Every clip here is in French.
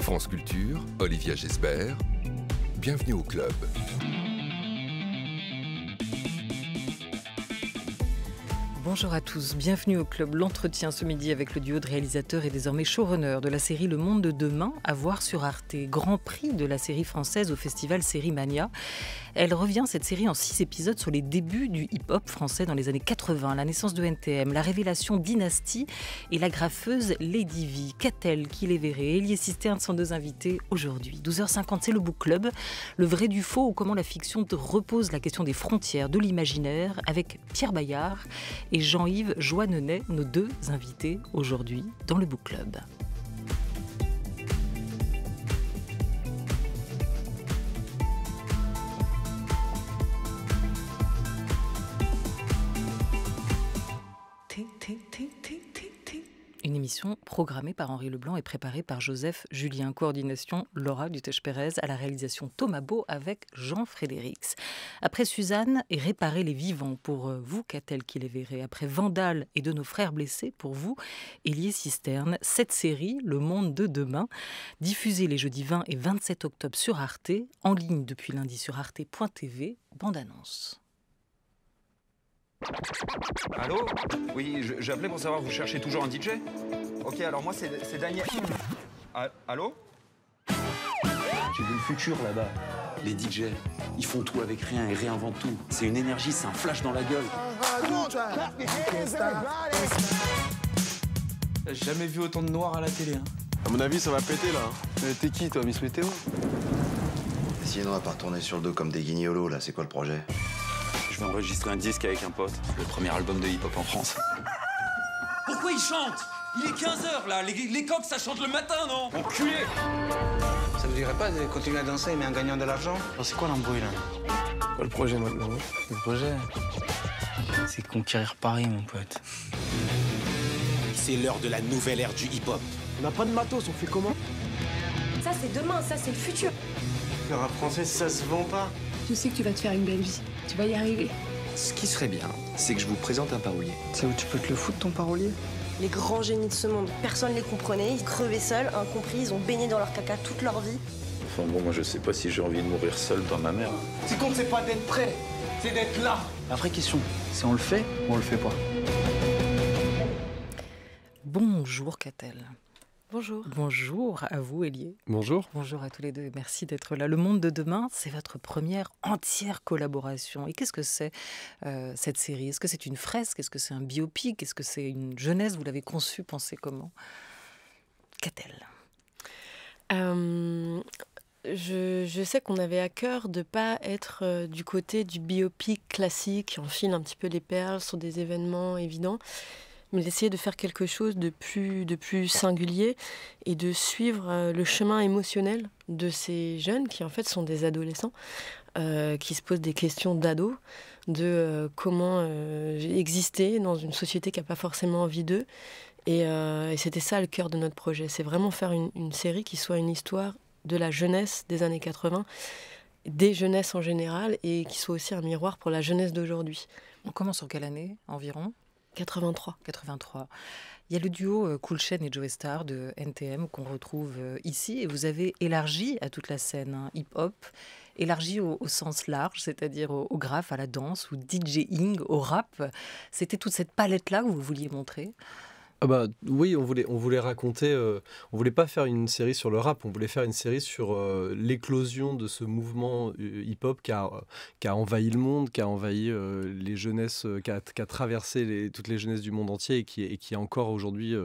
France Culture, Olivia Gesbert, bienvenue au club. Bonjour à tous, bienvenue au club. L'entretien ce midi avec le duo de réalisateurs et désormais showrunner de la série Le Monde de Demain, à voir sur Arte. Grand prix de la série française au festival Série Mania. Elle revient, cette série, en 6 épisodes sur les débuts du hip-hop français dans les années 80, la naissance de NTM, la révélation Dynasty et la graffeuse Lady V. Qu'a-t-elle, qui les verrait? Elie Cisterne sont deux invités aujourd'hui. 12h50, c'est le Book Club. Le vrai du faux ou comment la fiction repose la question des frontières, de l'imaginaire, avec Pierre Bayard et Jean-Yves Joanneney, nos deux invités aujourd'hui dans le Book Club. Une émission programmée par Henri Leblanc et préparée par Joseph Julien. Coordination Laura Dutèche-Pérez, à la réalisation Thomas Beau avec Jean Frédérix. Après Suzanne et Réparer les vivants, pour vous, qu'a-t-elle qui les verrait? Après Vandal et De nos frères blessés, pour vous, Elie Cisterne. Cette série, Le Monde de Demain, diffusée les jeudis 20 et 27 octobre sur Arte, en ligne depuis lundi sur arte.tv, bande-annonce. Allô? Oui, j'appelais pour savoir, vous cherchez toujours un DJ? Ok, alors moi c'est Daniel. Allô? J'ai vu le futur là-bas. Les DJ, ils font tout avec rien et réinventent tout. C'est une énergie, c'est un flash dans la gueule. J'ai jamais vu autant de noirs à la télé. Hein. À mon avis, ça va péter là. T'es qui toi, Miss Météo? Sinon, on va pas retourner sur le dos comme des guignolos là, c'est quoi le projet? Je vais enregistrer un disque avec un pote. Le premier album de hip-hop en France. Pourquoi il chante? Il est 15h là, les coqs ça chante le matin, non? Enculé! Ça vous dirait pas de continuer à danser mais en gagnant de l'argent? C'est quoi l'embrouille là? Quoi le projet maintenant? Le projet, c'est conquérir Paris, mon pote. C'est l'heure de la nouvelle ère du hip-hop. On n'a pas de matos, on fait comment? Ça c'est demain, ça c'est le futur. Le rap français, ça se vend pas. Je sais que tu vas te faire une belle vie. Tu vas y arriver. Ce qui serait bien, c'est que je vous présente un parolier. C'est où tu peux te le foutre ton parolier? Les grands génies de ce monde, personne ne les comprenait. Ils crevaient seuls, incompris, ils ont baigné dans leur caca toute leur vie. Enfin bon, moi je sais pas si j'ai envie de mourir seul dans ma mère. Ce qui compte, c'est pas d'être prêt, c'est d'être là. La vraie question, c'est on le fait ou on le fait pas? Bonjour, qu'a-t-elle? Bonjour. Bonjour à vous, Elie. Bonjour. Bonjour à tous les deux, merci d'être là. Le Monde de Demain, c'est votre première entière collaboration. Et qu'est-ce que c'est cette série? Est-ce que c'est une fresque? Est-ce que c'est un biopic? Est-ce que c'est une jeunesse? Vous l'avez conçue, pensée comment? Qu'a-t-elle? Je sais qu'on avait à cœur de ne pas être du côté du biopic classique qui enfile un petit peu les perles sur des événements évidents, mais d'essayer de faire quelque chose de plus singulier et de suivre le chemin émotionnel de ces jeunes qui en fait sont des adolescents, qui se posent des questions d'ados, de comment exister dans une société qui n'a pas forcément envie d'eux. Et c'était ça le cœur de notre projet, c'est vraiment faire une série qui soit une histoire de la jeunesse des années 80, des jeunesses en général, et qui soit aussi un miroir pour la jeunesse d'aujourd'hui. On commence en quelle année environ? 83. 83. Il y a le duo Cool Chain et Joey Star de NTM qu'on retrouve ici, et vous avez élargi à toute la scène, hein, hip-hop, élargi au sens large, c'est-à-dire au graphe, à la danse, au DJing, au rap. C'était toute cette palette-là que vous vouliez montrer? Ah bah oui, on voulait raconter, on voulait pas faire une série sur le rap, on voulait faire une série sur l'éclosion de ce mouvement hip-hop qui a envahi le monde, qui a envahi les jeunesses, qui a traversé toutes les jeunesses du monde entier et qui est encore aujourd'hui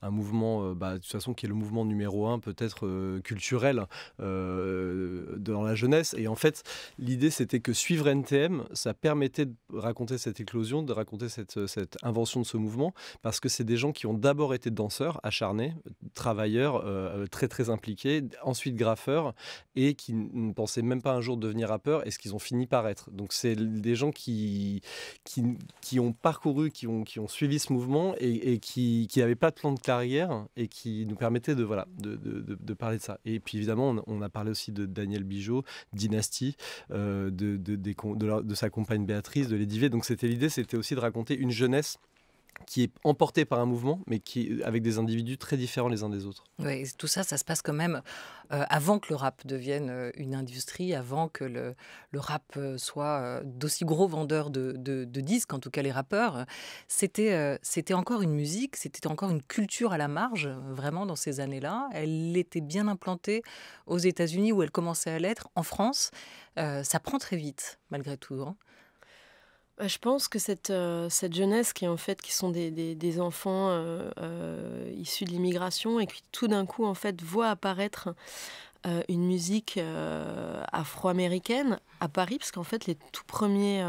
un mouvement, de toute façon qui est le mouvement numéro 1 peut-être culturel dans la jeunesse. Et en fait, l'idée c'était que suivre NTM, ça permettait de raconter cette éclosion, de raconter cette invention de ce mouvement, parce que c'est des gens qui qui ont d'abord été danseurs acharnés, travailleurs, très très impliqués, ensuite graffeurs, et qui ne pensaient même pas un jour devenir rappeurs, et ce qu'ils ont fini par être. Donc c'est des gens qui ont parcouru, qui ont suivi ce mouvement, et qui n'avaient pas de plan de carrière, et qui nous permettaient de parler de ça. Et puis évidemment, on a parlé aussi de Daniel Bigeaud, Dynasty, de sa compagne Béatrice, de Lady V. Donc l'idée, c'était aussi de raconter une jeunesse qui est emportée par un mouvement, mais avec des individus très différents les uns des autres. Oui, tout ça, ça se passe quand même avant que le rap devienne une industrie, avant que le rap soit d'aussi gros vendeurs de disques, en tout cas les rappeurs. C'était encore une musique, c'était encore une culture à la marge, vraiment, dans ces années-là. Elle était bien implantée aux États-Unis, où elle commençait à l'être. En France, ça prend très vite, malgré tout, hein. Je pense que cette jeunesse qui sont des enfants issus de l'immigration et qui tout d'un coup en fait voit apparaître une musique afro-américaine à Paris, parce qu'en fait les tout premiers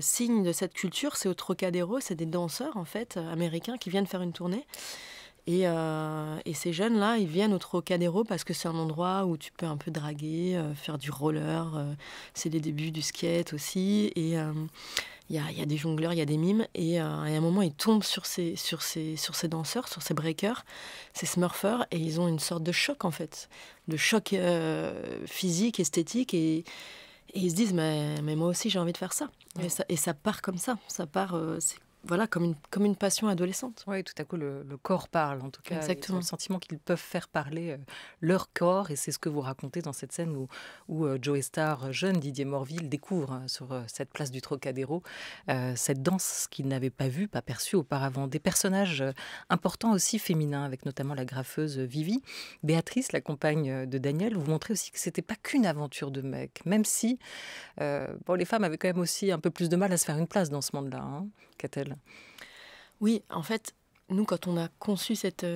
signes de cette culture, c'est au Trocadéro, c'est des danseurs en fait américains qui viennent faire une tournée. Et ces jeunes-là, ils viennent au Trocadéro parce que c'est un endroit où tu peux un peu draguer, faire du roller. C'est les débuts du skate aussi. Et il y a des jongleurs, il y a des mimes. Et à un moment, ils tombent sur ces danseurs, sur ces breakers, ces smurfers. Et ils ont une sorte de choc, en fait. De choc physique, esthétique. Et ils se disent, mais moi aussi, j'ai envie de faire ça. Ouais. Et ça part comme ça. Ça part... Voilà, comme une passion adolescente. Oui, tout à coup, le corps parle, en tout cas. Exactement. Ils ont le sentiment qu'ils peuvent faire parler leur corps, et c'est ce que vous racontez dans cette scène où Joey Starr, jeune Didier Morville, découvre sur cette place du Trocadéro cette danse qu'il n'avait pas vue, pas perçue auparavant. Des personnages importants aussi féminins, avec notamment la graffeuse Vivi. Béatrice, la compagne de Daniel, vous montrez aussi que c'était pas qu'une aventure de mec, même si les femmes avaient quand même aussi un peu plus de mal à se faire une place dans ce monde-là, hein, qu'a-t-elle ? Oui, en fait, nous, quand on a conçu cette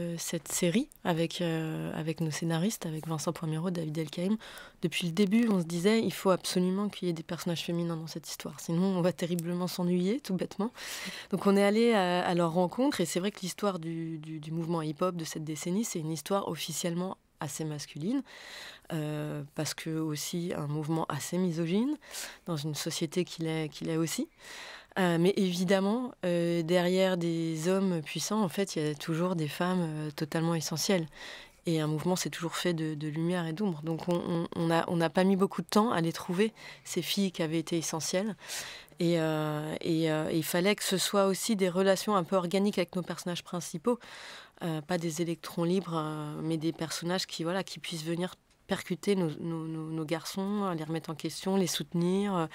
série avec nos scénaristes, avec Vincent Poimero, David Elkaïm, depuis le début, on se disait il faut absolument qu'il y ait des personnages féminins dans cette histoire. Sinon, on va terriblement s'ennuyer, tout bêtement. Donc, on est allé à leur rencontre. Et c'est vrai que l'histoire du mouvement hip-hop de cette décennie, c'est une histoire officiellement assez masculine, parce que aussi un mouvement assez misogyne, dans une société qu'il est aussi. Mais évidemment, derrière des hommes puissants, en fait, il y a toujours des femmes totalement essentielles. Et un mouvement, c'est toujours fait de lumière et d'ombre. Donc on n'a pas mis beaucoup de temps à les trouver, ces filles qui avaient été essentielles. Et il fallait que ce soit aussi des relations un peu organiques avec nos personnages principaux. Pas des électrons libres, mais des personnages qui puissent venir percuter nos garçons, les remettre en question, les soutenir,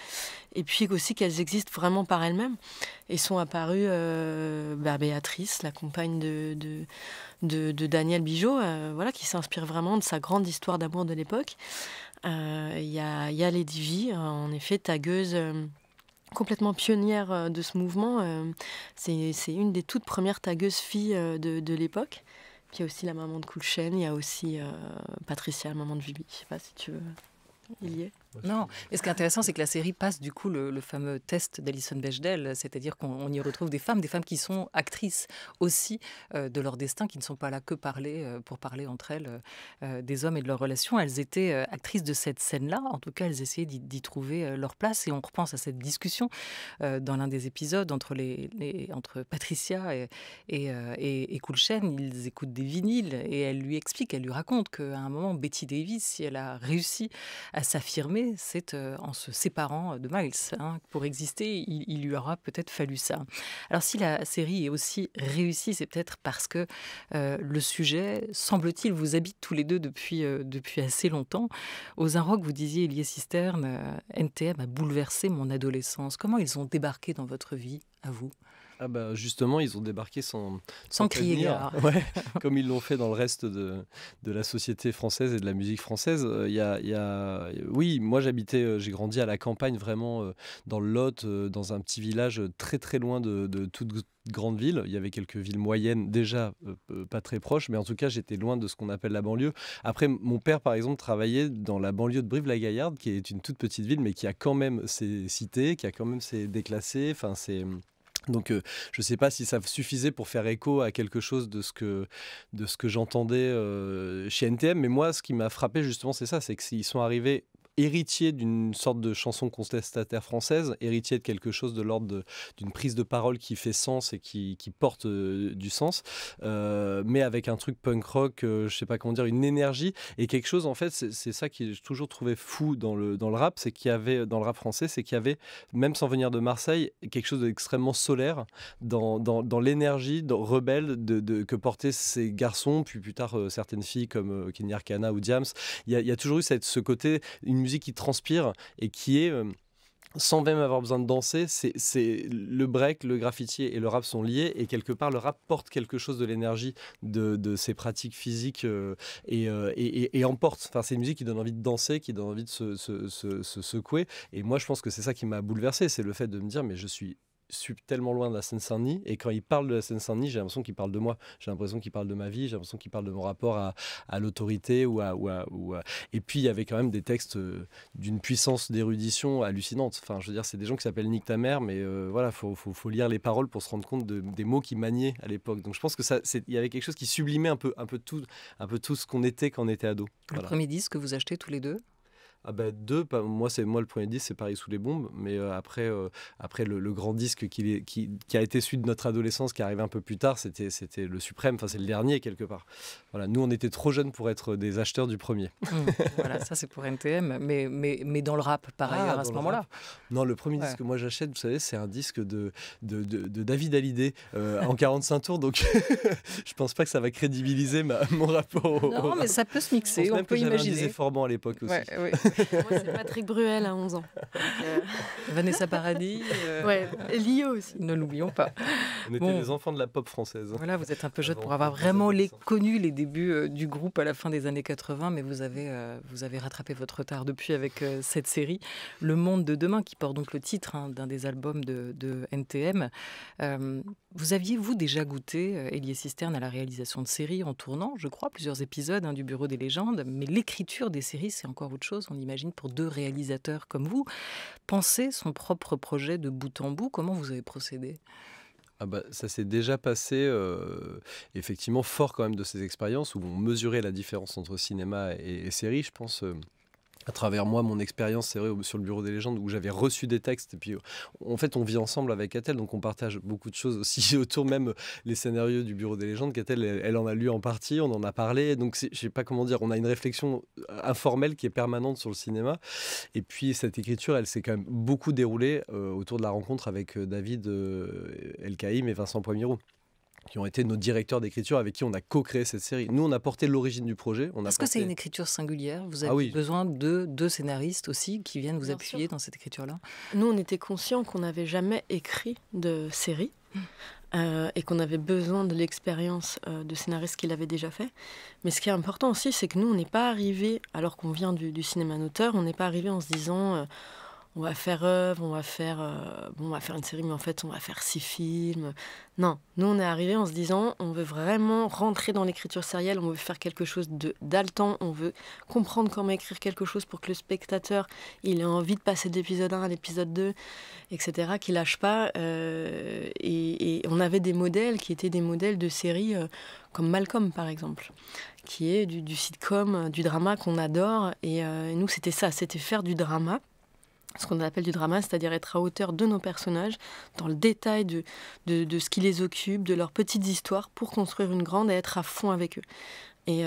et puis aussi qu'elles existent vraiment par elles-mêmes. Et sont apparues Béatrice, la compagne de Daniel Bigeaud, qui s'inspire vraiment de sa grande histoire d'amour de l'époque. Il y a Lady V, en effet, tagueuse complètement pionnière de ce mouvement. C'est une des toutes premières tagueuses filles de l'époque. Puis il y a aussi la maman de Cool Chain, il y a aussi Patricia, la maman de Vivi. Je ne sais pas si tu veux y est. Non, et ce qui est intéressant, c'est que la série passe du coup le fameux test d'Alison Bechdel, c'est-à-dire qu'on y retrouve des femmes qui sont actrices aussi de leur destin, qui ne sont pas là que pour parler entre elles des hommes et de leurs relations. Elles étaient actrices de cette scène-là, en tout cas elles essayaient d'y trouver leur place, et on repense à cette discussion dans l'un des épisodes entre Patricia et Cool Chain. Ils écoutent des vinyles et elle lui raconte qu'à un moment, Betty Davis, si elle a réussi à s'affirmer, c'est en se séparant de Miles. Pour exister, il lui aura peut-être fallu ça. Alors si la série est aussi réussie, c'est peut-être parce que le sujet, semble-t-il, vous habite tous les deux depuis assez longtemps. Aux Inrock, vous disiez, Élie Cisterne, NTM a bouleversé mon adolescence. Comment ils ont débarqué dans votre vie, à vous ? Justement, ils ont débarqué sans crier gare. Ouais, comme ils l'ont fait dans le reste de la société française et de la musique française. Oui, moi j'ai grandi à la campagne, vraiment dans le Lot, dans un petit village très très loin de toute grande ville. Il y avait quelques villes moyennes déjà pas très proches, mais en tout cas j'étais loin de ce qu'on appelle la banlieue. Après, mon père par exemple travaillait dans la banlieue de Brive-la-Gaillarde, qui est une toute petite ville, mais qui a quand même ses cités, qui a quand même ses déclassés, Donc je ne sais pas si ça suffisait pour faire écho à quelque chose de ce que j'entendais chez NTM, mais moi ce qui m'a frappé justement c'est ça, c'est qu'ils sont arrivés héritier d'une sorte de chanson contestataire française, héritier de quelque chose de l'ordre d'une prise de parole qui fait sens et qui porte du sens, mais avec un truc punk rock, je sais pas comment dire, une énergie et quelque chose, en fait, c'est ça que j'ai toujours trouvé fou dans le rap, c'est qu'il y avait, dans le rap français, c'est qu'il y avait, même sans venir de Marseille, quelque chose d'extrêmement solaire dans l'énergie rebelle que portaient ces garçons, puis plus tard certaines filles comme Kenny Arcana ou Diams. Il y a toujours eu ce côté, une musique qui transpire et qui est sans même avoir besoin de danser, c'est le break, le graffiti et le rap sont liés et quelque part le rap porte quelque chose de l'énergie de ces pratiques physiques et emporte. Enfin, c'est une musique qui donne envie de danser, qui donne envie de se secouer et moi je pense que c'est ça qui m'a bouleversé, c'est le fait de me dire mais je suis tellement loin de la Seine-Saint-Denis et quand il parle de la Seine-Saint-Denis j'ai l'impression qu'il parle de moi, j'ai l'impression qu'il parle de ma vie, j'ai l'impression qu'il parle de mon rapport à l'autorité et puis il y avait quand même des textes d'une puissance d'érudition hallucinante, enfin je veux dire c'est des gens qui s'appellent Nique ta mère mais voilà faut lire les paroles pour se rendre compte des mots qu'ils maniaient à l'époque, donc je pense que il y avait quelque chose qui sublimait un peu tout ce qu'on était quand on était ado. Le premier disque que vous achetez tous les deux? Ah bah moi le premier disque c'est Paris sous les bombes, mais après le grand disque qui a été celui de notre adolescence qui est arrivé un peu plus tard, c'était le suprême, enfin c'est le dernier quelque part. Voilà, nous on était trop jeunes pour être des acheteurs du premier. Voilà, ça c'est pour NTM, mais dans le rap par ailleurs à ce moment-là. Non, le premier disque que moi j'achète, vous savez, c'est un disque de David Hallyday en 45 tours, donc je pense pas que ça va crédibiliser mon rapport Non, mais ça peut se mixer, on peut imaginer. J'avais Forban à l'époque aussi. Ouais. Moi, c'est Patrick Bruel à 11 ans. Vanessa Paradis. Ouais, Lio aussi. Ne l'oublions pas. On était des enfants de la pop française. Voilà, vous êtes un peu jeune pour avoir vraiment connu les débuts du groupe à la fin des années 80, mais vous avez rattrapé votre retard depuis avec cette série, Le Monde de Demain, qui porte donc le titre d'un des albums de NTM. Vous aviez, vous, déjà goûté, Hélier Cisterne, à la réalisation de séries en tournant, je crois, plusieurs épisodes du Bureau des légendes, mais l'écriture des séries, c'est encore autre chose, on imagine, pour deux réalisateurs comme vous. Penser son propre projet de bout en bout, comment vous avez procédé ? Ça s'est déjà passé, effectivement, fort quand même de ces expériences où on mesurait la différence entre cinéma et série, je pense... à travers moi, mon expérience, c'est vrai, sur le Bureau des légendes, où j'avais reçu des textes. Et puis, en fait, on vit ensemble avec Catel, donc on partage beaucoup de choses aussi autour, même les scénarios du Bureau des légendes. Catel, elle en a lu en partie, on en a parlé. Donc, je sais pas comment dire, on a une réflexion informelle qui est permanente sur le cinéma. Et puis, cette écriture, elle s'est quand même beaucoup déroulée autour de la rencontre avec David Elkaïm et Vincent Poimiro, qui ont été nos directeurs d'écriture avec qui on a co-créé cette série. Nous, on a porté l'origine du projet. Est-ce que c'est une écriture singulière ? Vous avez besoin de deux scénaristes aussi qui viennent vous appuyer dans cette écriture-là ? Nous, on était conscients qu'on n'avait jamais écrit de série et qu'on avait besoin de l'expérience de scénariste qu'il avait déjà fait. Mais ce qui est important aussi, c'est que nous, on n'est pas arrivés, alors qu'on vient du cinéma d'auteur, on n'est pas arrivés en se disant... on va faire œuvre, on va faire une série, mais en fait, on va faire 6 films. Non, nous, on est arrivés en se disant, on veut vraiment rentrer dans l'écriture sérielle, on veut faire quelque chose d'haletant, on veut comprendre comment écrire quelque chose pour que le spectateur, il ait envie de passer de l'épisode 1 à l'épisode 2, etc., qu'il lâche pas. Et on avait des modèles qui étaient des modèles de séries comme Malcolm, par exemple, qui est du sitcom, du drama qu'on adore. Et nous, c'était ça, c'était faire du drama. Ce qu'on appelle du drama, c'est-à-dire être à hauteur de nos personnages, dans le détail de ce qui les occupe, de leurs petites histoires, pour construire une grande et être à fond avec eux. Et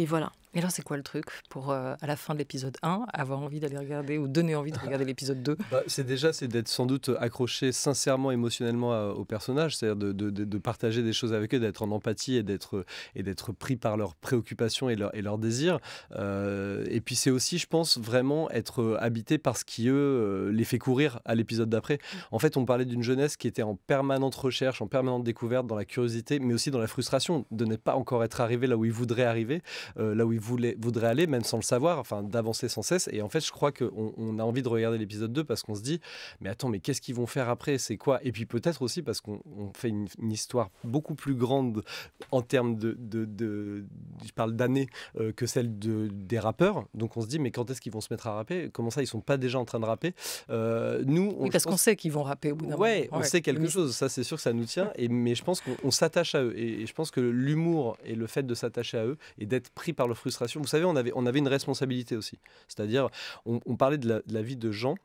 voilà. Et alors, c'est quoi le truc pour, à la fin de l'épisode 1, avoir envie d'aller regarder ou donner envie de regarder l'épisode 2 ? C'est d'être sans doute accroché sincèrement, émotionnellement aux personnages, c'est-à-dire de partager des choses avec eux, d'être en empathie et d'être pris par leurs préoccupations et leurs désirs. Et puis c'est aussi, je pense, vraiment être habité par ce qui, les fait courir à l'épisode d'après. En fait, on parlait d'une jeunesse qui était en permanente recherche, en permanente découverte, dans la curiosité, mais aussi dans la frustration de ne pas encore être arrivé là où ils voudraient arriver, là où ils voudrait aller, même sans le savoir, enfin d'avancer sans cesse. Et en fait, je crois qu'on a envie de regarder l'épisode 2 parce qu'on se dit, mais attends, mais qu'est-ce qu'ils vont faire après? C'est quoi? Et puis peut-être aussi parce qu'on fait une histoire beaucoup plus grande en termes je parle d'années, que celle des rappeurs. Donc on se dit, mais quand est-ce qu'ils vont se mettre à rapper? Comment ça, ils sont pas déjà en train de rapper? Parce qu'on sait qu'ils vont rapper au bout d'un moment. On sait quelque chose, ça c'est sûr que ça nous tient, mais je pense qu'on s'attache à eux. Et je pense que l'humour et le fait de s'attacher à eux et d'être pris par leur frustration, vous savez, on avait une responsabilité aussi. C'est-à-dire, on parlait de la vie de gens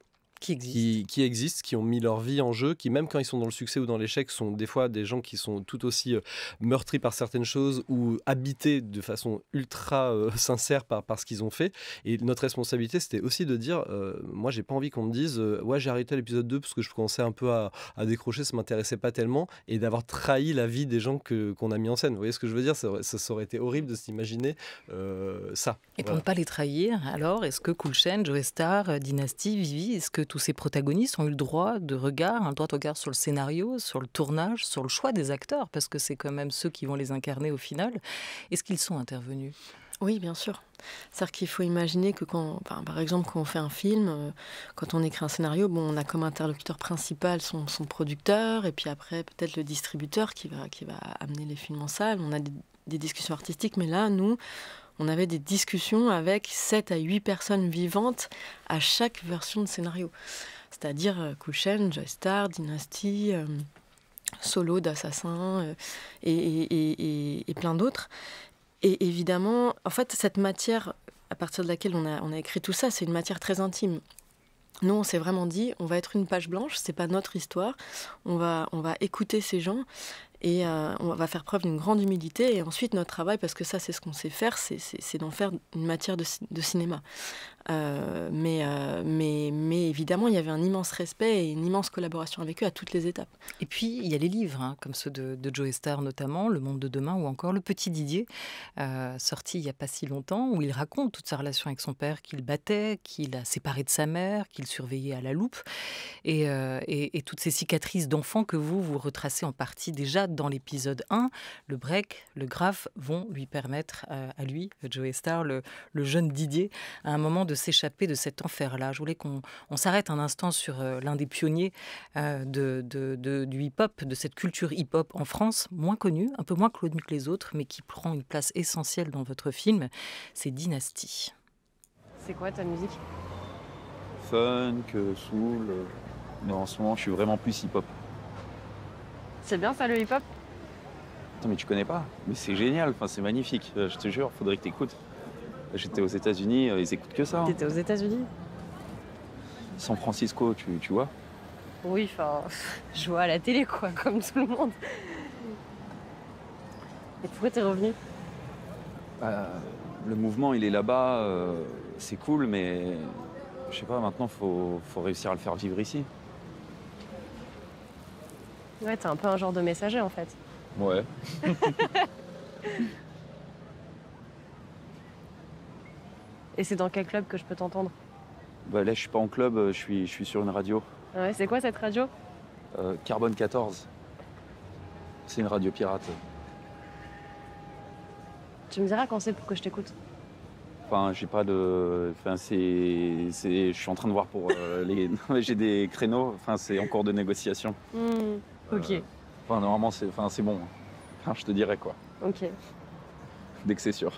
qui existent, qui ont mis leur vie en jeu, qui même quand ils sont dans le succès ou dans l'échec, sont des fois des gens qui sont tout aussi meurtris par certaines choses ou habités de façon ultra sincère par ce qu'ils ont fait. Et notre responsabilité, c'était aussi de dire, moi j'ai pas envie qu'on me dise ouais, j'ai arrêté l'épisode 2 parce que je commençais un peu à décrocher, ça m'intéressait pas tellement, et d'avoir trahi la vie des gens qu'on a mis en scène. Vous voyez ce que je veux dire? Ça aurait été horrible de s'imaginer ça. Et pour ne pas les trahir, alors, est-ce que Cool Chain, Joey Starr, Dynasty, Vivi, est-ce que tous ces protagonistes ont eu le droit de regard, un droit de regard sur le scénario, sur le tournage, sur le choix des acteurs, parce que c'est quand même ceux qui vont les incarner au final? Est-ce qu'ils sont intervenus? Oui, bien sûr. C'est-à-dire qu'il faut imaginer que par exemple, quand on fait un film, quand on écrit un scénario, on a comme interlocuteur principal son producteur, et puis après peut-être le distributeur qui va amener les films en salle. On a des discussions artistiques, mais là, nous, on avait des discussions avec 7 à 8 personnes vivantes à chaque version de scénario. C'est-à-dire Cool Chain, Joey Starr, Dynasty, Solo d'Assassin et plein d'autres. Et évidemment, en fait, cette matière à partir de laquelle on a écrit tout ça, c'est une matière très intime. Nous, on s'est vraiment dit, on va être une page blanche, c'est pas notre histoire. On va écouter ces gens et on va faire preuve d'une grande humilité. Et ensuite, notre travail, parce que ça, c'est ce qu'on sait faire, c'est d'en faire une matière de cinéma. Mais évidemment, il y avait un immense respect et une immense collaboration avec eux à toutes les étapes. Et puis, il y a les livres, comme ceux de Joey Starr notamment, Le Monde de demain, ou encore Le Petit Didier, sorti il n'y a pas si longtemps, où il raconte toute sa relation avec son père, qu'il battait, qu'il a séparé de sa mère, qu'il surveillait à la loupe, et toutes ces cicatrices d'enfant que vous retracez en partie déjà dans l'épisode 1. Le break, le graphe vont lui permettre à lui, Joey Starr, le jeune Didier, à un moment de s'échapper de cet enfer-là. Je voulais qu'on s'arrête un instant sur l'un des pionniers du hip-hop, de cette culture hip-hop en France, moins connue, un peu moins connue que les autres, mais qui prend une place essentielle dans votre film, c'est Dynasty. C'est quoi ta musique? Funk, soul, mais en ce moment je suis vraiment plus hip-hop. C'est bien ça le hip-hop? Attends, mais tu connais pas? Mais c'est génial, enfin, c'est magnifique, je te jure, faudrait que t'écoutes. J'étais aux États-Unis, ils écoutent que ça. T'étais aux États-Unis? San Francisco, tu vois? Oui, enfin, je vois à la télé, quoi, comme tout le monde. Et pourquoi t'es revenu? Le mouvement, il est là-bas, c'est cool, mais je sais pas, maintenant, faut réussir à le faire vivre ici. Ouais, t'es un peu un genre de messager, en fait. Ouais. Et c'est dans quel club que je peux t'entendre? Bah là, je suis pas en club, je suis sur une radio. Ouais, c'est quoi cette radio? Carbone 14. C'est une radio pirate. Tu me diras quand c'est pour que je t'écoute. Enfin, j'ai pas de... Enfin, je suis en train de voir pour les... J'ai des créneaux, enfin, c'est en cours de négociation. Ok. Enfin, normalement, c'est bon. Enfin, je te dirai, quoi. Ok. Dès que c'est sûr.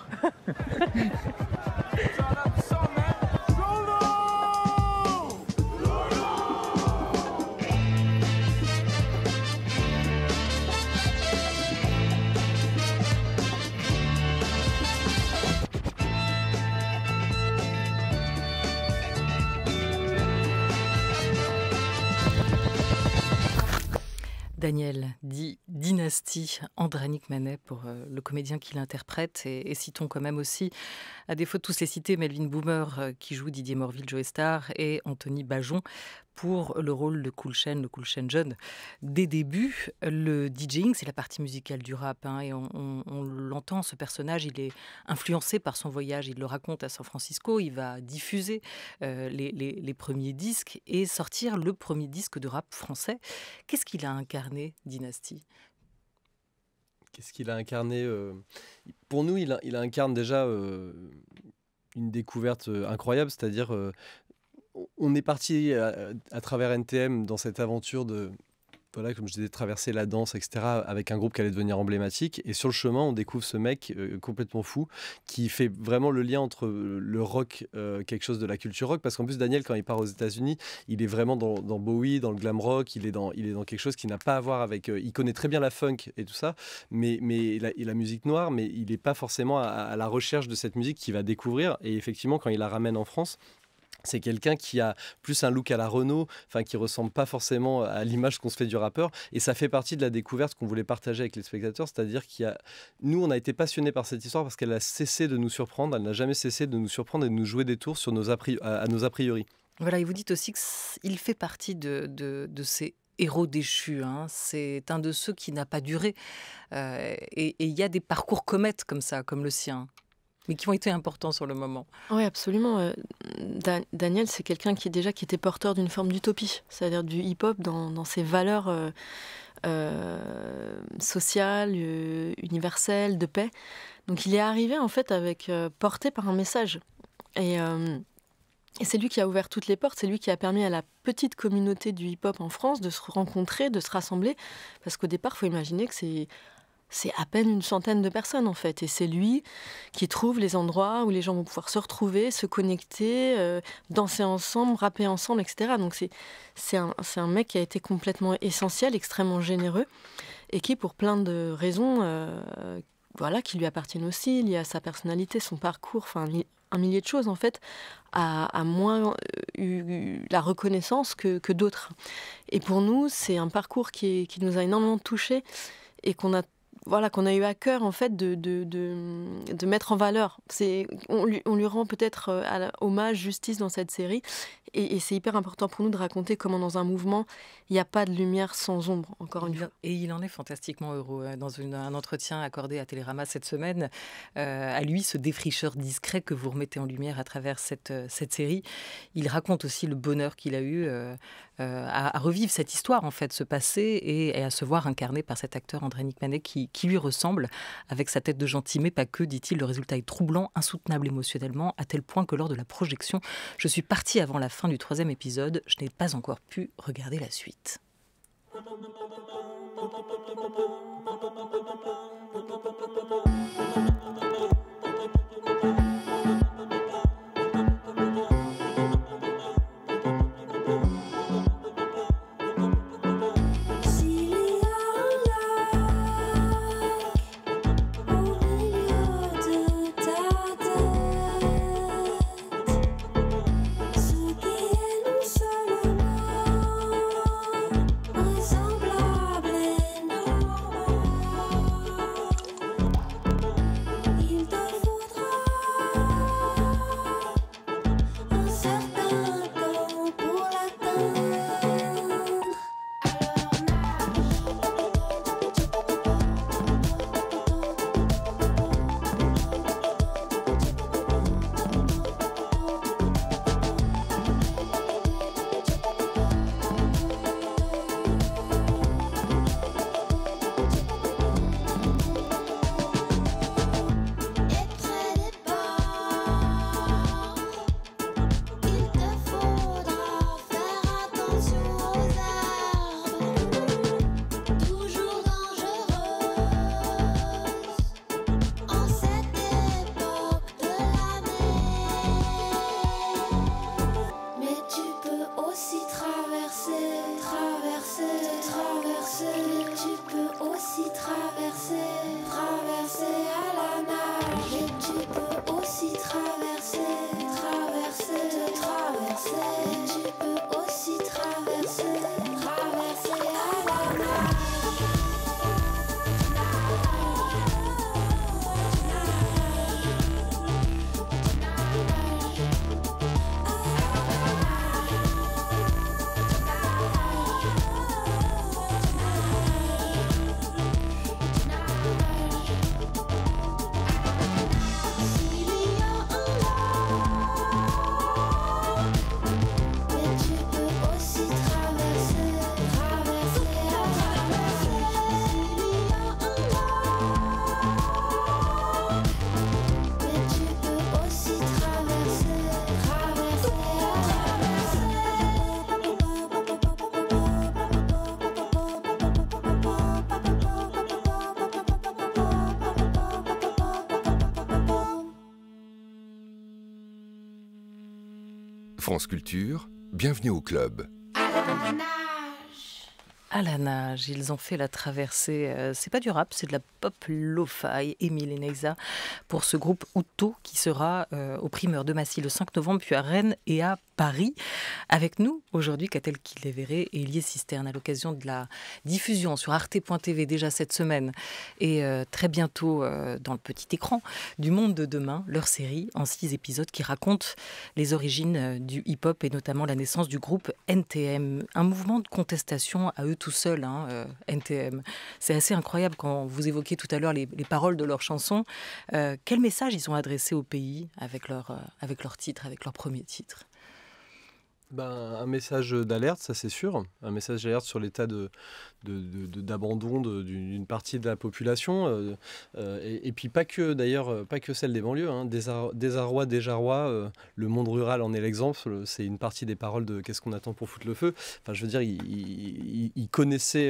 Daniel dit Dynasty, Andranik Manet pour le comédien qui l'interprète, et citons quand même aussi, à défaut de tous les cités, Melvin Boomer qui joue Didier Morville, Joey Starr, et Anthony Bajon pour le rôle de Cool Chain, le Cool Chain jeune. Des débuts, le DJing, c'est la partie musicale du rap, et on l'entend, ce personnage, il est influencé par son voyage, il le raconte à San Francisco, il va diffuser les premiers disques et sortir le premier disque de rap français. Qu'est-ce qu'il a incarné, Dynasty? qu'est-ce qu'il a incarné Pour nous, il incarne déjà une découverte incroyable, c'est-à-dire on est parti à travers NTM dans cette aventure de, voilà, comme je disais, traverser la danse, etc., avec un groupe qui allait devenir emblématique. Et sur le chemin, on découvre ce mec complètement fou qui fait vraiment le lien entre le rock, quelque chose de la culture rock. Parce qu'en plus, Daniel, quand il part aux États-Unis, il est vraiment dans Bowie, dans le glam rock. Il est dans quelque chose qui n'a pas à voir avec. Il connaît très bien la funk et tout ça, mais la musique noire, mais il n'est pas forcément à la recherche de cette musique qu'il va découvrir. Et effectivement, quand il la ramène en France, c'est quelqu'un qui a plus un look à la Renaud, enfin qui ressemble pas forcément à l'image qu'on se fait du rappeur. Et ça fait partie de la découverte qu'on voulait partager avec les spectateurs, c'est-à-dire nous, on a été passionnés par cette histoire parce qu'elle a cessé de nous surprendre, elle n'a jamais cessé de nous surprendre et de nous jouer des tours sur nos a priori. Voilà, et vous dites aussi qu'il fait partie de ces héros déchus. Hein. C'est un de ceux qui n'a pas duré. Et il y a des parcours comètes comme ça, comme le sien, mais qui ont été importants sur le moment. Oui, absolument. Daniel, c'est quelqu'un qui était porteur d'une forme d'utopie, c'est-à-dire du hip-hop dans ses valeurs sociales, universelles, de paix. Donc il est arrivé en fait porté par un message. Et c'est lui qui a ouvert toutes les portes, c'est lui qui a permis à la petite communauté du hip-hop en France de se rencontrer, de se rassembler. Parce qu'au départ, il faut imaginer que c'est à peine une centaine de personnes en fait. Et c'est lui qui trouve les endroits où les gens vont pouvoir se retrouver, se connecter, danser ensemble, rapper ensemble, etc. Donc c'est un mec qui a été complètement essentiel, extrêmement généreux, et qui, pour plein de raisons qui lui appartiennent aussi, liées à sa personnalité, son parcours, enfin un millier de choses en fait, a moins eu la reconnaissance que d'autres. Et pour nous, c'est un parcours qui nous a énormément touchés et qu'on a eu à cœur en fait de mettre en valeur. On lui rend peut-être hommage, justice dans cette série, et c'est hyper important pour nous de raconter comment dans un mouvement il n'y a pas de lumière sans ombre, encore une fois. Et il en est fantastiquement heureux. Dans un entretien accordé à Télérama cette semaine, à lui, ce défricheur discret que vous remettez en lumière à travers cette série, il raconte aussi le bonheur qu'il a eu à revivre cette histoire, en fait, ce passé, et à se voir incarné par cet acteur André-Nic Manet qui lui ressemble, avec sa tête de gentil, mais pas que, dit-il. Le résultat est troublant, insoutenable émotionnellement, à tel point que lors de la projection, je suis partie avant la fin du 3e épisode. Je n'ai pas encore pu regarder la suite. France Culture, bienvenue au club. À la nage, ils ont fait la traversée, c'est pas du rap, c'est de la pop lo-fi, Émile et Neisa, pour ce groupe Outto qui sera au Primeur de Massy le 5 novembre, puis à Rennes et à Paris. Avec nous aujourd'hui, Catel Kiléveré et Élié Cisterne, à l'occasion de la diffusion sur arte.tv déjà cette semaine et très bientôt dans le petit écran du Monde de demain, leur série en 6 épisodes qui raconte les origines du hip-hop et notamment la naissance du groupe NTM, un mouvement de contestation à eux tout seuls, NTM. C'est assez incroyable quand vous évoquiez tout à l'heure les paroles de leurs chansons. Quel message ils ont adressé au pays avec leur titre, avec leur premier titre? Un message d'alerte, ça c'est sûr. Un message d'alerte sur l'état d'abandon d'une partie de la population. Et puis pas que celle des banlieues. Désarroi, déjarroi, le monde rural en est l'exemple. C'est une partie des paroles de Qu'est-ce qu'on attend pour foutre le feu. Enfin, je veux dire, ils connaissaient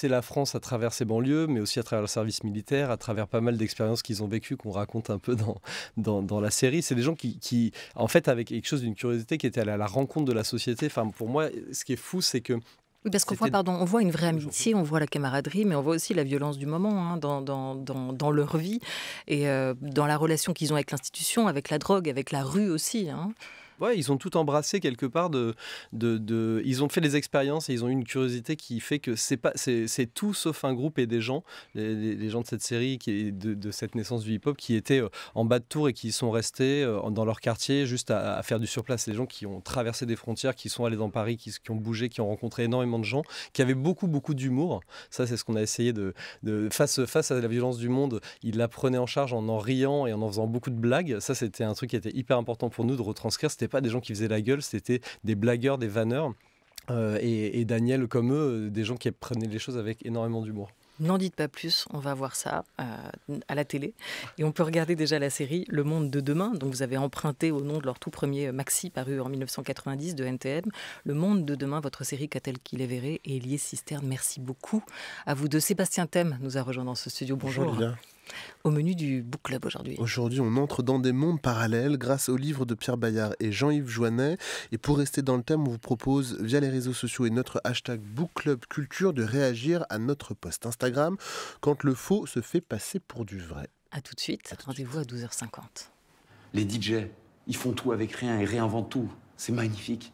la France à travers ses banlieues, mais aussi à travers le service militaire, à travers pas mal d'expériences qu'ils ont vécues, qu'on raconte un peu dans la série. C'est des gens qui en fait, avec quelque chose d'une curiosité qui était à la rencontre de la société. Enfin, pour moi, ce qui est fou, c'est que oui, parce qu'on on voit une vraie amitié, on voit la camaraderie, mais on voit aussi la violence du moment dans leur vie et dans la relation qu'ils ont avec l'institution, avec la drogue, avec la rue aussi. Ouais, ils ont tout embrassé quelque part. Ils ont fait des expériences et ils ont eu une curiosité qui fait que c'est tout sauf un groupe et des gens, les gens de cette série, de cette naissance du hip-hop, qui étaient en bas de tour et qui sont restés dans leur quartier juste à faire du surplace. C'est des gens qui ont traversé des frontières, qui sont allés dans Paris, qui ont bougé, qui ont rencontré énormément de gens, qui avaient beaucoup d'humour. Ça, c'est ce qu'on a essayé face à la violence du monde. Ils la prenaient en charge en riant et en faisant beaucoup de blagues. Ça, c'était un truc qui était hyper important pour nous de retranscrire. C'était pas des gens qui faisaient la gueule, c'était des blagueurs, des vanneurs et Daniel comme eux, des gens qui prenaient les choses avec énormément d'humour. N'en dites pas plus, on va voir ça à la télé. Et on peut regarder déjà la série Le Monde de demain, dont vous avez emprunté au nom de leur tout premier maxi paru en 1990 de NTM. Le Monde de demain, votre série Catel Kiléveré et Élié Cisterne. Merci beaucoup à vous deux. Sébastien Thème nous a rejoint dans ce studio. Bonjour. Bonjour. Au menu du Book Club aujourd'hui. Aujourd'hui, on entre dans des mondes parallèles grâce au livre de Pierre Bayard et Jean-Yves Joannet. Et pour rester dans le thème, on vous propose, via les réseaux sociaux et notre hashtag Book Club Culture, de réagir à notre post Instagram quand le faux se fait passer pour du vrai. A tout de suite, rendez-vous à 12h50. Les DJ, ils font tout avec rien et réinventent tout. C'est magnifique.